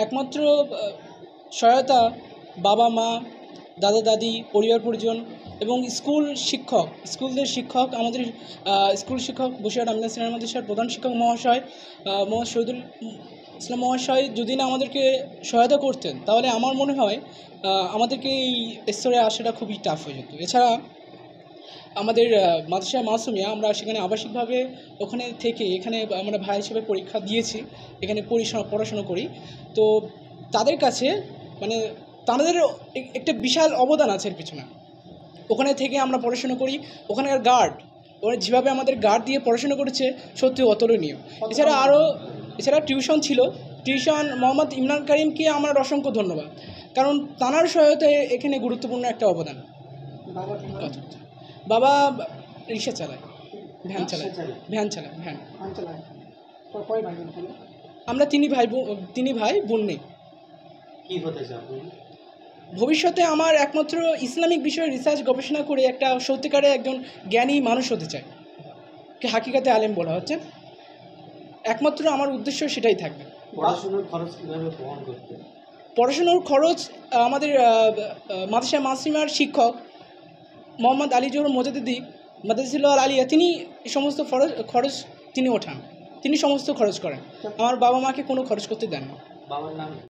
একমাত্র সহায়তা বাবা মা, দাদা দাদি, পরিবার পরিজন এবং স্কুলদের শিক্ষক, আমাদের স্কুল শিক্ষক বসিরহাট আমিনা সিনিয়র মাদ্রাসার প্রধান শিক্ষক মহাশয় মোহাম্মদ শহীদুল ইসলাম মহাশয় যদি না আমাদেরকে সহায়তা করতেন তাহলে আমার মনে হয় আমাদেরকে এই স্তরে আসাটা খুবই টাফ হয়ে যেত। এছাড়া আমাদের মাদ্রাসা মাসুমিয়া, আমরা সেখানে আবাসিকভাবে ওখানে থেকে এখানে আমরা ভাই হিসেবে পরীক্ষা দিয়েছি, এখানে পড়াশোনা করি। তো তাদের কাছে মানে তাদের একটা বিশাল অবদান আছে এর পিছনে। ওখানে থেকে আমরা পড়াশোনা করি, ওখানকার গার্ড ওরা যেভাবে আমাদের গার্ড দিয়ে পড়াশোনা করেছে সত্যি অতুলনীয়। এছাড়া টিউশন ছিল, মোহাম্মদ ইমরান কারিমকে আমার অসংখ্য ধন্যবাদ, কারণ তাঁর সহায়তায় এখানে গুরুত্বপূর্ণ একটা অবদান। বাবা রিক্সা চালায়, ভ্যান চালায়। আমরা তিনি ভাই বোন নেই। কি হতে চান? ভবিষ্যতে আমার একমাত্র ইসলামিক বিষয়ে রিসার্চ গবেষণা করে একটা সত্যিকারে একজন জ্ঞানী মানুষ হতে চাই, হাকিকাতে আলেম বলা হচ্ছে। একমাত্র আমার উদ্দেশ্য সেটাই থাকবে। পড়াশোনার খরচ কিভাবে বহন করতে? পড়াশোনার খরচ আমাদের মাদ্রাসা মাসিমার শিক্ষক মোহাম্মদ আলী জহুর মোজাদ্দিদি মাদ্রাসাতুল আলিয়া, তিনি সমস্ত খরচ তিনি ওঠান, তিনি সমস্ত খরচ করেন। আমার বাবা মাকে কোনো খরচ করতে দেন না। বাবার নাম?